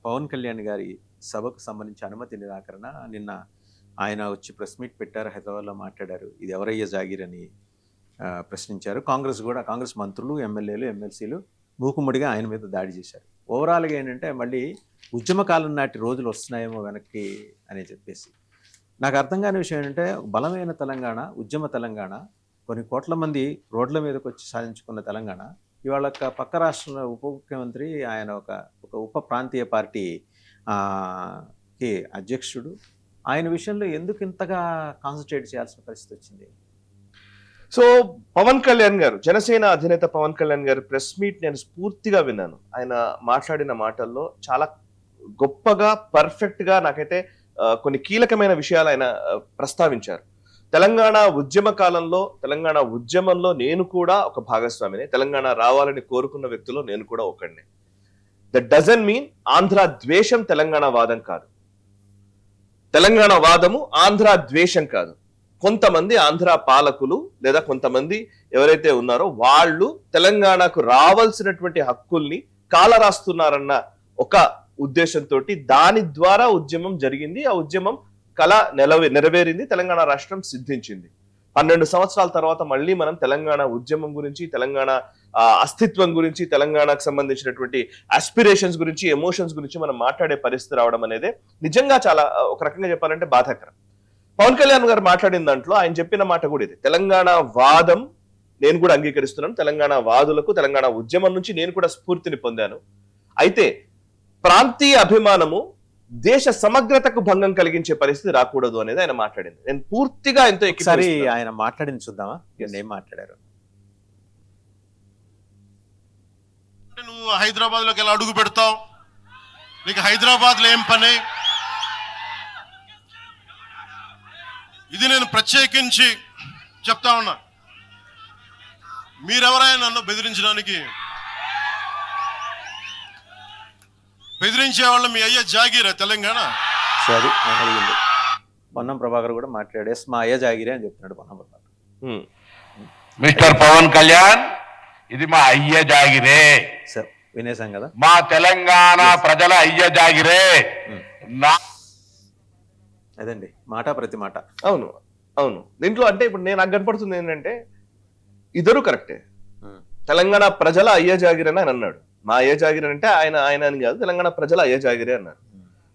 పవన్ కళ్యాణ్ గారి సభకు సంబంధించి అనుమతి నిరాకరణ నిన్న ఆయన వచ్చి ప్రెస్ మీట్ పెట్టారు, హైదరాబాద్లో మాట్లాడారు. ఇది ఎవరయ్యా జాగీర్ అని ప్రశ్నించారు. కాంగ్రెస్ మంత్రులు, ఎమ్మెల్యేలు, ఎమ్మెల్సీలు మూకుమ్మడిగా ఆయన మీద దాడి చేశారు. ఓవరాల్గా ఏంటంటే మళ్ళీ ఉద్యమకాలం నాటి రోజులు వస్తున్నాయేమో వెనక్కి అని చెప్పేసి నాకు అర్థం కాని విషయం ఏంటంటే, బలమైన తెలంగాణ, ఉద్యమ తెలంగాణ, కొన్ని కోట్ల మంది రోడ్ల మీదకి వచ్చి సాధించుకున్న తెలంగాణ ఇవాళ పక్క రాష్ట్ర ఉప ముఖ్యమంత్రి, ఆయన ఒక ఉప ప్రాంతీయ పార్టీ కి అధ్యక్షుడు, ఆయన విషయంలో ఎందుకు ఇంతగా కాన్సన్ట్రేట్ చేయాల్సిన పరిస్థితి వచ్చింది? సో పవన్ కళ్యాణ్ గారు, జనసేన అధినేత పవన్ కళ్యాణ్ గారు ప్రెస్ మీట్ నేను స్ఫూర్తిగా విన్నాను. ఆయన మాట్లాడిన మాటల్లో చాలా గొప్పగా, పర్ఫెక్ట్ గా నాకైతే కొన్ని కీలకమైన విషయాలు ఆయన ప్రస్తావించారు. తెలంగాణ ఉద్యమ కాలంలో, తెలంగాణ ఉద్యమంలో నేను కూడా ఒక భాగస్వామిని, తెలంగాణ రావాలని కోరుకున్న వ్యక్తుల్లో నేను కూడా ఒకడిని. దట్ డజంట్ మీన్ ఆంధ్ర ద్వేషం తెలంగాణ వాదం కాదు, తెలంగాణ వాదము ఆంధ్ర ద్వేషం కాదు. కొంతమంది ఆంధ్ర పాలకులు లేదా కొంతమంది ఎవరైతే ఉన్నారో వాళ్ళు తెలంగాణకు రావాల్సినటువంటి హక్కుల్ని కాలరాస్తున్నారన్న ఒక ఉద్దేశంతో దాని ద్వారా ఉద్యమం జరిగింది. ఆ ఉద్యమం కళ నెరవేరింది, తెలంగాణ రాష్ట్రం సిద్ధించింది. 12 సంవత్సరాల తర్వాత మళ్ళీ మనం తెలంగాణ ఉద్యమం గురించి, తెలంగాణ అస్తిత్వం గురించి, తెలంగాణకు సంబంధించినటువంటి ఆస్పిరేషన్స్ గురించి, ఎమోషన్స్ గురించి మనం మాట్లాడే పరిస్థితి రావడం అనేది నిజంగా చాలా, ఒక రకంగా చెప్పాలంటే బాధాకరం. పవన్ కళ్యాణ్ గారు మాట్లాడిన దాంట్లో ఆయన చెప్పిన మాట కూడా ఇది, తెలంగాణ వాదం నేను కూడా అంగీకరిస్తున్నాను, తెలంగాణ వాదులకు, తెలంగాణ ఉద్యమం నుంచి నేను కూడా స్ఫూర్తిని పొందాను. అయితే ప్రాంతీయ అభిమానము దేశ సమగ్రతకు భంగం కలిగించే పరిస్థితి రాకూడదు అనేది ఆయన మాట్లాడింది. నేను పూర్తిగా ఎంతో ఒకసారి ఆయన మాట్లాడింది చూద్దామా, ఏం మాట్లాడారు? నువ్వు హైదరాబాద్ లోకి ఎలా అడుగు పెడతావు? నీకు హైదరాబాద్ లో ఏం పని? ఇది నేను ప్రత్యేకించి చెప్తా ఉన్నా. మీరెవరైనా నన్ను బెదిరించడానికి, బెదిరించే వాళ్ళు మీ అయ్యా జాగీరా తెలంగాణ? సరే, పొన్నం ప్రభాకర్ కూడా మాట్లాడే మా అయ్య జాగిరే అని చెప్తున్నాడు పొన్నం ప్రభాకర్. మిస్టర్ పవన్ కళ్యాణ్, ఇది మా అయ్య జాగిరే. సార్ వినేసాం కదా, మా తెలంగాణ ప్రజల అయ్య జాగిరే. అదండి మాట ప్రతి మాట. అవును అవును. దీంట్లో అంటే ఇప్పుడు నాకు కనపడుతుంది ఏంటంటే ఇద్దరు కరెక్టే. తెలంగాణ ప్రజల అయ్య జాగిరే అని అన్నాడు. మా అయ్య జాగిరే అంటే ఆయన అని కాదు, తెలంగాణ ప్రజల అయ్య జాగిరే అన్నారు.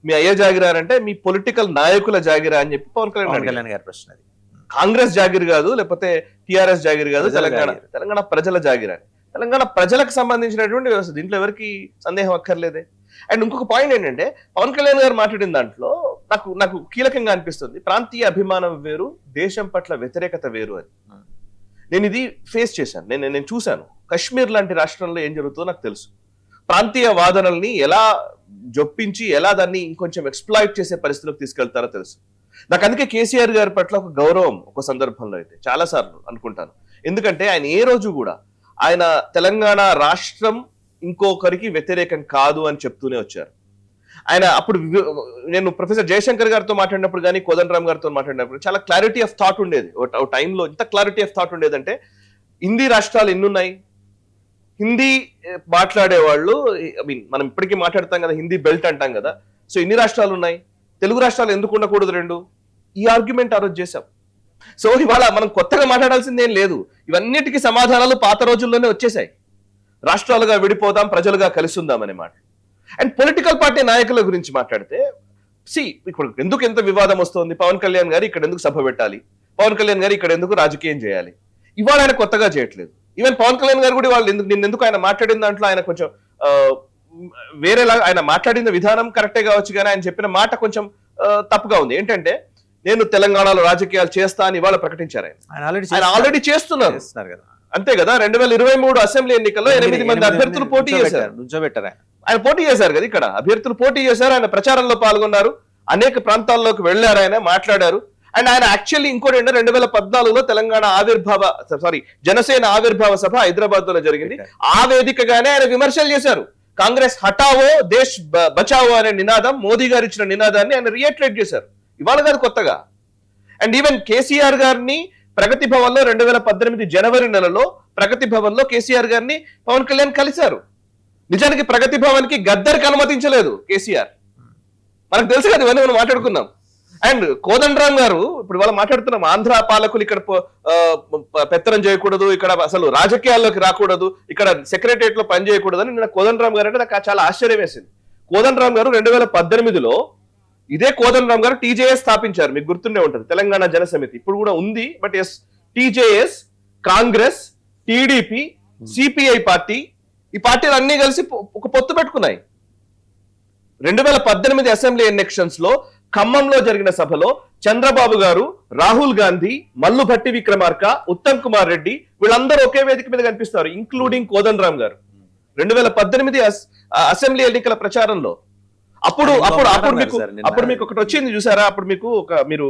మీ అయ్య జాగిరా అంటే మీ పొలిటికల్ నాయకుల జాగిరా అని చెప్పి పవన్ కళ్యాణ్ గారి ప్రశ్న. అది కాంగ్రెస్ జాగిరి కాదు, లేకపోతే టిఆర్ఎస్ జాగిరి కాదు, తెలంగాణ ప్రజల జాగిరా. తెలంగాణ ప్రజలకు సంబంధించినటువంటి వ్యవస్థ, దీంట్లో ఎవరికి సందేహం అక్కర్లేదే. అండ్ ఇంకొక పాయింట్ ఏంటంటే, పవన్ కళ్యాణ్ గారు మాట్లాడిన దాంట్లో నాకు కీలకంగా అనిపిస్తుంది, ప్రాంతీయ అభిమానం వేరు, దేశం పట్ల వ్యతిరేకత వేరు అని. నేను ఇది ఫేస్ చేశాను, నేను చూశాను. కశ్మీర్ లాంటి రాష్ట్రంలో ఏం జరుగుతుందో నాకు తెలుసు. ప్రాంతీయ వాదనల్ని ఎలా జొప్పించి, ఎలా దాన్ని ఇంకొంచెం ఎక్స్ప్లాయిట్ చేసే పరిస్థితిలోకి తీసుకెళ్తారో తెలుసు. నాకు అందుకే కేసీఆర్ గారి పట్ల ఒక గౌరవం ఒక సందర్భంలో అయితే చాలా సార్లు అనుకుంటాను. ఎందుకంటే ఆయన ఏ రోజు కూడా ఆయన తెలంగాణ రాష్ట్రం ఇంకొకరికి వ్యతిరేకం కాదు అని చెప్తూనే వచ్చారు. ఆయన అప్పుడు నేను ప్రొఫెసర్ జయశంకర్ గారితో మాట్లాడినప్పుడు కానీ, కోదండరామ్ గారితో మాట్లాడినప్పుడు చాలా క్లారిటీ ఆఫ్ థాట్ ఉండేది. ఒక టైంలో ఇంత క్లారిటీ ఆఫ్ థాట్ ఉండేదంటే, హిందీ రాష్ట్రాలు ఎన్నున్నాయి, హిందీ మాట్లాడే వాళ్ళు, ఐ మీన్ మనం ఇప్పటికీ మాట్లాడతాం కదా, హిందీ బెల్ట్ అంటాం కదా, సో ఇన్ని రాష్ట్రాలు ఉన్నాయి, తెలుగు రాష్ట్రాలు ఎందుకు ఉండకూడదు రెండు? ఈ ఆర్గ్యుమెంట్ ఆ రోజు చేశాం. సో ఇవాళ మనం కొత్తగా మాట్లాడాల్సింది ఏం లేదు, ఇవన్నిటికీ సమాధానాలు పాత రోజుల్లోనే వచ్చేసాయి. రాష్ట్రాలుగా విడిపోదాం, ప్రజలుగా కలిసి ఉందాం అనే మాట. అండ్ పొలిటికల్ పార్టీ నాయకుల గురించి మాట్లాడితే, ఇప్పుడు ఎందుకు ఎంత వివాదం వస్తుంది, పవన్ కళ్యాణ్ గారు ఇక్కడ ఎందుకు సభ పెట్టాలి, పవన్ కళ్యాణ్ గారు ఇక్కడ ఎందుకు రాజకీయం చేయాలి, ఇవాళ ఆయన కొత్తగా చేయట్లేదు. ఈవెన్ పవన్ కళ్యాణ్ గారు కూడా వాళ్ళు నిన్నెందుకు ఆయన మాట్లాడిన దాంట్లో ఆయన కొంచెం వేరేలా, ఆయన మాట్లాడిన విధానం కరెక్టే కావచ్చు, కానీ ఆయన చెప్పిన మాట కొంచెం తప్పుగా ఉంది. ఏంటంటే, నేను తెలంగాణలో రాజకీయాలు చేస్తా అని ఇవాళ ప్రకటించారు. ఆయన ఆల్రెడీ చేస్తున్నారు కదా, అంతే కదా. 2023 అసెంబ్లీ ఎన్నికల్లో 8 మంది అభ్యర్థులు పోటీ చేశారు. ఆయన పోటీ చేశారు కదా, ఇక్కడ అభ్యర్థులు పోటీ చేశారు, ఆయన ప్రచారంలో పాల్గొన్నారు, అనేక ప్రాంతాల్లోకి వెళ్లారు, ఆయన మాట్లాడారు. అండ్ ఆయన యాక్చువల్లీ ఇంకోటి 2014లో తెలంగాణ జనసేన ఆవిర్భావ సభ హైదరాబాద్ లో జరిగింది. ఆ వేదికగానే ఆయన విమర్శలు చేశారు. కాంగ్రెస్ హటావో దేశ్ బచావో అనే నినాదం, మోదీ గారు ఇచ్చిన నినాదాన్ని ఆయన రియేట్రేట్ చేశారు, ఇవాళ కాదు కొత్తగా. అండ్ ఈవెన్ కేసీఆర్ గారిని ప్రగతి భవన్ లో 2018 జనవరి నెలలో ప్రగతి భవన్ లో కేసీఆర్ గారిని పవన్ కళ్యాణ్ కలిశారు. నిజానికి ప్రగతి భవన్ కి గద్దరికి అనుమతించలేదు కేసీఆర్. మనకు తెలుసు కదా, ఇవన్నీ మనం మాట్లాడుకున్నాం. అండ్ కోదండరామ్ గారు ఇప్పుడు వాళ్ళ మాట్లాడుతున్నాం, ఆంధ్ర పాలకులు ఇక్కడ పెత్తనం చేయకూడదు, ఇక్కడ అసలు రాజకీయాల్లోకి రాకూడదు, ఇక్కడ సెక్రటరియట్ లో పని చేయకూడదు అని నిన్న కోదండరామ్ గారు అంటే నాకు చాలా ఆశ్చర్యం వేసింది. కోదండరామ్ గారు 2018లో ఇదే కోదండరామ్ గారు టీజేఎస్ స్థాపించారు. మీకు గుర్తుండే ఉంటుంది, తెలంగాణ జన సమితి ఇప్పుడు కూడా ఉంది. బట్ ఎస్, TJS, Congress, TDP, CPI party, ఈ పార్టీలు అన్ని కలిసి ఒక పొత్తు పెట్టుకున్నాయి. 2018 అసెంబ్లీ ఎలక్షన్స్ లో ఖమ్మంలో జరిగిన సభలో చంద్రబాబు గారు, రాహుల్ గాంధీ, మల్లు భట్టి విక్రమార్క, ఉత్తమ్ కుమార్ రెడ్డి వీళ్ళందరూ ఒకే వేదిక మీద కనిపిస్తారు, ఇంక్లూడింగ్ కోదండరామ్ గారు 2018 అసెంబ్లీ ఎన్నికల ప్రచారంలో. అప్పుడు మీకు ఒకటి వచ్చింది చూసారా, అప్పుడు మీకు మీరు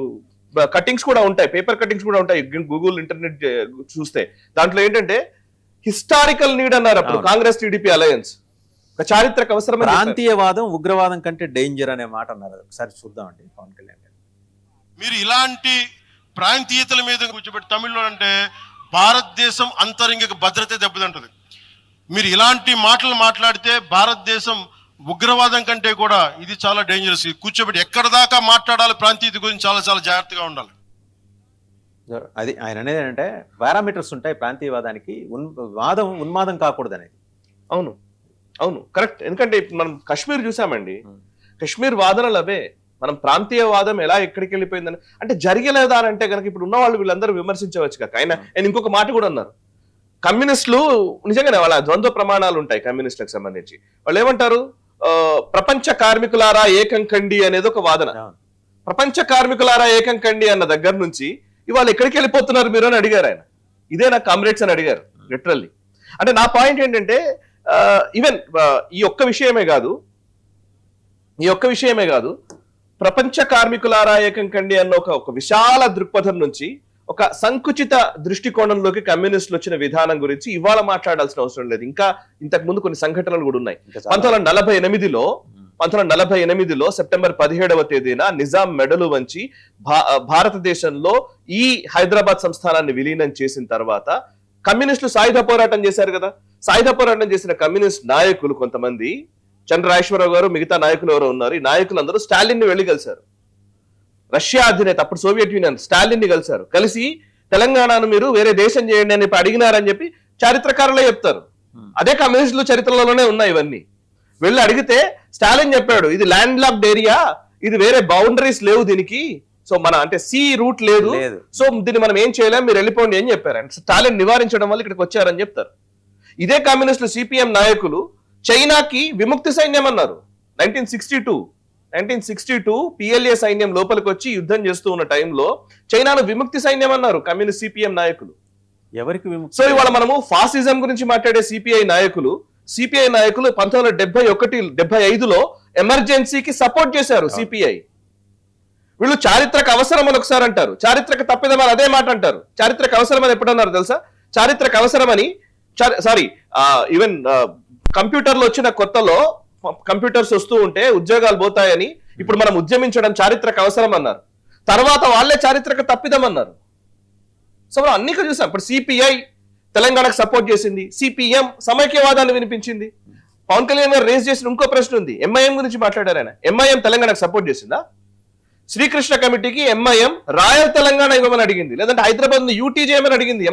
కట్టింగ్స్ కూడా ఉంటాయి, పేపర్ కట్టింగ్స్ కూడా ఉంటాయి, గూగుల్ ఇంటర్నెట్ చూస్తే. దాంట్లో ఏంటంటే హిస్టారికల్ నీడ్ అన్నారు అప్పుడు కాంగ్రెస్ టీడీపీ అలయన్స్, ఒక చారిత్రక అవసరం. ప్రాంతీయవాదం ఉగ్రవాదం కంటే డేంజర్ అనే మాట అన్నారు. ఒకసారి చూద్దామండి పవన్ కళ్యాణ్ గారు. మీరు ఇలాంటి ప్రాంతీయతల మీద కూర్చోబెట్టి తమిళ్లో అంటే భారతదేశం అంతరంగిక భద్రత దెబ్బతింటది. మీరు ఇలాంటి మాటలు మాట్లాడితే భారతదేశం ఉగ్రవాదం కంటే కూడా ఇది చాలా డేంజరస్. కూర్చోబెట్టి ఎక్కడ దాకా మాట్లాడాలి ప్రాంతీయత గురించి చాలా చాలా జాగ్రత్తగా ఉండాలి. అది ఆయన అనేది ఏంటంటే పారామీటర్స్ ఉంటాయి ప్రాంతీయవాదానికి, వాదం ఉన్మాదం కాకూడదు అనేది. అవును అవును కరెక్ట్. ఎందుకంటే మనం కశ్మీర్ చూసామండి, కశ్మీర్ వాదనలు అవే. మనం ప్రాంతీయవాదం ఎలా ఎక్కడికి వెళ్ళిపోయిందని అంటే జరిగలేదా అంటే కనుక ఇప్పుడు ఉన్న వాళ్ళు వీళ్ళందరూ విమర్శించవచ్చు కాక. ఆయన ఇంకొక మాట కూడా అన్నారు, కమ్యూనిస్టులు నిజంగానే వాళ్ళ ద్వంద్వ ప్రమాణాలు ఉంటాయి కమ్యూనిస్టులకు సంబంధించి. వాళ్ళు ఏమంటారు, ప్రపంచ కార్మికులారా ఏకం కండి అనేది ఒక వాదన. ప్రపంచ కార్మికులారా ఏకం కండి అన్న దగ్గర నుంచి ఇవాళ ఎక్కడికి వెళ్ళిపోతున్నారు మీరు అని అడిగారు ఆయన. ఇదే నా కామ్రేడ్స్ అని అడిగారు లిటరల్లీ. అంటే నా పాయింట్ ఏంటంటే ఈవెన్ ఈ ఒక్క విషయమే కాదు ప్రపంచ కార్మికులారా ఏకం కండి అన్న ఒక విశాల దృక్పథం నుంచి ఒక సంకుచిత దృష్టికోణంలోకి కమ్యూనిస్టులు వచ్చిన విధానం గురించి ఇవాళ మాట్లాడాల్సిన అవసరం లేదు. ఇంకా ఇంతకు ముందు కొన్ని సంఘటనలు కూడా ఉన్నాయి. 1948లో సెప్టెంబర్ 17వ తేదీన నిజాం మెడలు వంచి భారతదేశంలో ఈ హైదరాబాద్ సంస్థానాన్ని విలీనం చేసిన తర్వాత కమ్యూనిస్టులు సాయుధ పోరాటం చేశారు కదా. సాయుధ పోరాటం చేసిన కమ్యూనిస్ట్ నాయకులు కొంతమంది, చంద్రరాజేశ్వరరావు గారు, మిగతా నాయకులు ఎవరో ఉన్నారు, ఈ నాయకులందరూ స్టాలిన్ ని వెళ్లి కలిశారు. రష్యా అధినేత అప్పుడు సోవియట్ యూనియన్ స్టాలిన్ ని కలిశారు. కలిసి తెలంగాణను మీరు వేరే దేశం చేయండి అని అడిగినారని చెప్పి చారిత్రకారులే చెప్తారు. అదే కమ్యూనిస్టులు చరిత్రలోనే ఉన్నాయి ఇవన్నీ. వెళ్ళి అడిగితే స్టాలిన్ చెప్పాడు, ఇది ల్యాండ్ లాక్డ్ ఏరియా, ఇది వేరే బౌండరీస్ లేవు దీనికి, సో మన అంటే సీ రూట్ లేదు, సో దీన్ని మనం ఏం చేయలేం, మీరు వెళ్ళిపోండి అని చెప్పారు. స్టాలిన్ నివారించడం వల్ల ఇక్కడికి వచ్చారని చెప్తారు. ఇదే కమ్యూనిస్టులు సిపిఎం నాయకులు చైనాకి విముక్తి సైన్యం అన్నారు. 1962 పిఎల్ఏ సైన్యం లోపలికి వచ్చి యుద్ధం చేస్తూ ఉన్న టైంలో చైనాను విముక్తి సైన్యం అన్నారు కమ్యూనిస్ట్ సిపిఎం నాయకులు. ఎవరికి విముక్తి? సో ఇవాళ మనము ఫాసిజం గురించి మాట్లాడే సిపిఐ నాయకులు 1971-75లో ఎమర్జెన్సీకి సపోర్ట్ చేశారు సిపిఐ. వీళ్ళు చారిత్రక అవసరం అని ఒకసారి అంటారు, చారిత్రక తప్పిదమని అదే మాట అంటారు. చారిత్రక అవసరం అని ఎప్పుడన్నారు తెలుసా? చారిత్రక అవసరం అని ఈవెన్ కంప్యూటర్లు వచ్చిన కొత్తలో కంప్యూటర్స్ వస్తూ ఉంటే ఉద్యోగాలు పోతాయని ఇప్పుడు మనం ఉద్యమించడం చారిత్రక అవసరం అన్నారు. తర్వాత వాళ్ళే చారిత్రక తప్పిదం అన్నారు. సో మనం అన్ని చూసాం. ఇప్పుడు సిపిఐ తెలంగాణకు సపోర్ట్ చేసింది, సిపిఎం సమైక్యవాదాన్ని వినిపించింది. పవన్ కళ్యాణ్ గారు రేజ్ చేసిన ఇంకో ప్రశ్న ఉంది, ఎంఐఎం గురించి మాట్లాడారు ఆయన. ఎంఐఎం తెలంగాణకు సపోర్ట్ చేసిందా? శ్రీకృష్ణ కమిటీకి ఎంఐఎం రాయల్ తెలంగాణ ఇవ్వమని అడిగింది, లేదంటే హైదరాబాద్ యూటీ చేయమని అడిగింది.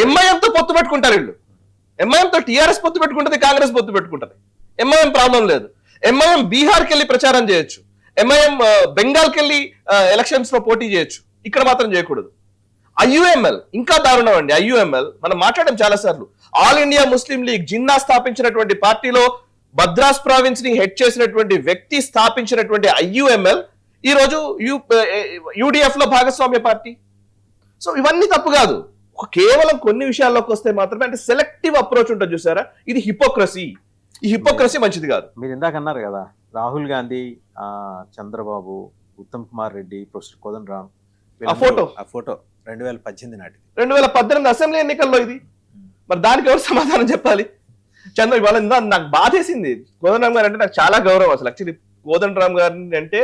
ఎంఐఎం తో పొత్తు పెట్టుకుంటారు వీళ్ళు. ఎంఐఎం తో టీఆర్ఎస్ పొత్తు పెట్టుకుంటది, కాంగ్రెస్ పొత్తు పెట్టుకుంటది. ఎంఐఎం ప్రాబ్లం లేదు. ఎంఐఎం బీహార్కి వెళ్ళి ప్రచారం చేయొచ్చు, ఎంఐఎం బెంగాల్కి వెళ్ళి ఎలక్షన్స్ లో పోటీ చేయొచ్చు, ఇక్కడ మాత్రం చేయకూడదు. ఐయుఎంఎల్ ఇంకా దారుణం అండి. ఐయుఎంఎల్ మనం మాట్లాడడం చాలా సార్లు. All India Muslim League Jinnah స్థాపించినటువంటి పార్టీలో భద్రాస్ ప్రావిన్స్ ని హెడ్ చేసినటువంటి వ్యక్తి స్థాపించినటువంటి ఐయుఎంఎల్ ఈ రోజు యూడిఎఫ్ లో భాగస్వామ్య పార్టీ. సో ఇవన్నీ తప్పు కాదు, కేవలం కొన్ని విషయాల్లోకి వస్తే మాత్రమే అంటే సెలెక్టివ్ అప్రోచ్ ఉంటుంది చూసారా, ఇది హిపోక్రసీ. ఈ హిపోక్రసీ మంచిది కాదు. మీరు ఇందాక అన్నారు కదా, రాహుల్ గాంధీ, చంద్రబాబు, ఉత్తమ్ కుమార్ రెడ్డి, ప్రొఫెసర్ కోదండరామ్, ఆ ఫోటో 2018 నాటి 2018 అసెంబ్లీ ఎన్నికల్లో ఇది. మరి దానికి ఎవరు సమాధానం చెప్పాలి? ఇవాళ నాకు బాధేసింది. కోదండరామ్ గారు అంటే నాకు చాలా గౌరవం. అసలు యాక్చువల్లీ కోదండరామ్ గారిని అంటే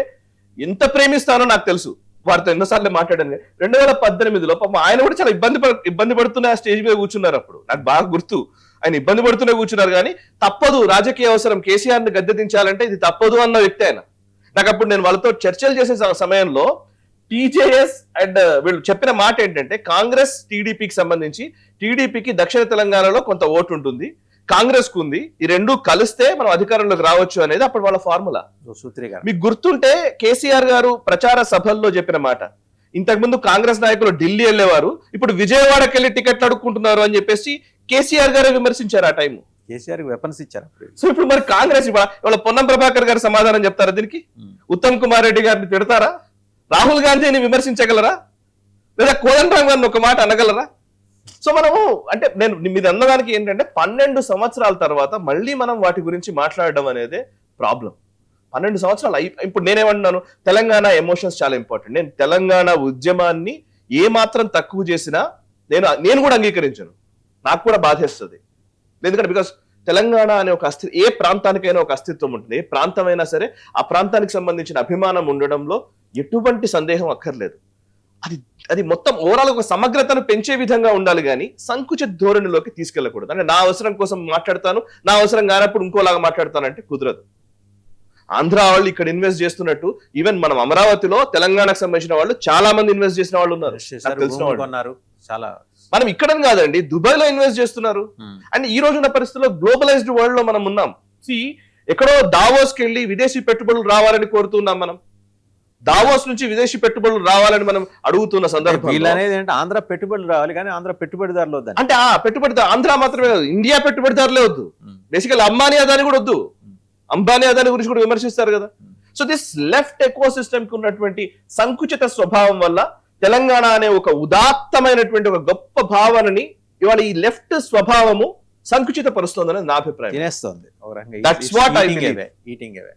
ఎంత ప్రేమిస్తానో నాకు తెలుసు, వారితో ఎన్నోసార్లు మాట్లాడాను. 2018లో పాపం ఆయన కూడా చాలా ఇబ్బంది పడుతున్న స్టేజ్ మీద కూర్చున్నారు. అప్పుడు నాకు బాగా గుర్తు, ఆయన ఇబ్బంది పడుతూనే కూర్చున్నారు కానీ తప్పదు, రాజకీయ అవసరం, కేసీఆర్ ని గద్దె దించాలంటే ఇది తప్పదు అన్న వ్యక్తి ఆయన. నాకు అప్పుడు నేను వాళ్ళతో చర్చలు చేసే సమయంలో టీజేఎస్ అండ్ వీళ్ళు చెప్పిన మాట ఏంటంటే, కాంగ్రెస్ టీడీపీకి సంబంధించి టీడీపీకి దక్షిణ తెలంగాణలో కొంత ఓటు ఉంటుంది, కాంగ్రెస్ కు ఉంది, ఈ రెండు కలిస్తే మనం అధికారంలోకి రావచ్చు అనేది అప్పుడు వాళ్ళ ఫార్ములా. సూత్రి గారు మీకు గుర్తుంటే కేసీఆర్ గారు ప్రచార సభల్లో చెప్పిన మాట, ఇంతకుముందు కాంగ్రెస్ నాయకులు ఢిల్లీ వెళ్ళేవారు, ఇప్పుడు విజయవాడకి వెళ్ళి టికెట్లు అడుక్కుంటున్నారు అని చెప్పేసి కేసీఆర్ గారు విమర్శించారు ఆ టైం. కేసీఆర్ వెపన్స్ ఇచ్చారు. సో ఇప్పుడు మరి కాంగ్రెస్ ఇవాళ పొన్నం ప్రభాకర్ గారు సమాధానం చెప్తారా దీనికి? ఉత్తమ్ కుమార్ రెడ్డి గారిని తిడతారా? రాహుల్ గాంధీని విమర్శించగలరా? లేదా కోదండరామ్ గారిని ఒక మాట అనగలరా? సో మనము అంటే నేను మీరు అన్నదానికి ఏంటంటే 12 సంవత్సరాల తర్వాత మళ్ళీ మనం వాటి గురించి మాట్లాడడం అనేది ప్రాబ్లం. 12 సంవత్సరాలు ఇప్పుడు నేనేమంటున్నాను, తెలంగాణ ఎమోషన్స్ చాలా ఇంపార్టెంట్. నేను తెలంగాణ ఉద్యమాన్ని ఏ మాత్రం తక్కువ చేసినా నేను కూడా అంగీకరించను, నాకు కూడా బాధేస్తుంది. ఎందుకంటే బికాస్ తెలంగాణ అనే ఒక ఏ ప్రాంతానికైనా ఒక అస్తిత్వం ఉంటుంది, ఏ ప్రాంతమైనా సరే ఆ ప్రాంతానికి సంబంధించిన అభిమానం ఉండడంలో ఎటువంటి సందేహం అక్కర్లేదు. అది మొత్తం ఓవరాల్ ఒక సమగ్రతను పెంచే విధంగా ఉండాలి కానీ సంకుచిత ధోరణిలోకి తీసుకెళ్లకూడదు. అంటే నా అవసరం కోసం మాట్లాడతాను, నా అవసరం కానప్పుడు ఇంకోలాగా మాట్లాడతానంటే కుదరదు. ఆంధ్ర వాళ్ళు ఇక్కడ ఇన్వెస్ట్ చేస్తున్నట్టు ఈవెన్ మనం అమరావతిలో తెలంగాణకు సంబంధించిన వాళ్ళు చాలా మంది ఇన్వెస్ట్ చేసిన వాళ్ళు ఉన్నారు, తెలిసిన వాళ్ళు. చాలా మనం ఇక్కడ కాదండి, దుబాయ్ లో ఇన్వెస్ట్ చేస్తున్నారు. అండ్ ఈ రోజున్న పరిస్థితుల్లో గ్లోబలైజ్డ్ వరల్డ్ లో మనం ఉన్నాం. ఎక్కడో దావోస్కి వెళ్ళి విదేశీ పెట్టుబడులు రావాలని కోరుతున్నాం, మనం దావోస్ నుంచి విదేశీ పెట్టుబడులు రావాలని మనం అడుగుతున్న సందర్భంలో ఆంధ్ర పెట్టుబడులు రావాలి కానీ ఆంధ్ర పెట్టుబడిదారులు వద్దు. అంటే ఆ పెట్టుబడిదారు ఆంధ్ర మాత్రమే కాదు, ఇండియా పెట్టుబడిదారులే వద్దు. బేసికల్ అంబానీ అదాని కూడా వద్దు, అంబానీ అదాని గురించి కూడా విమర్శిస్తారు కదా. So this left eco system కి ఉన్నటువంటి సంకుచిత స్వభావం వల్ల తెలంగాణ అనే ఒక ఉదాత్తమైనటువంటి ఒక గొప్ప భావనని ఇవాళ ఈ లెఫ్ట్ స్వభావము సంకుచిత పరుస్తోందని నా అభిప్రాయం. తినేస్తోంది. That's what I believe. Eating away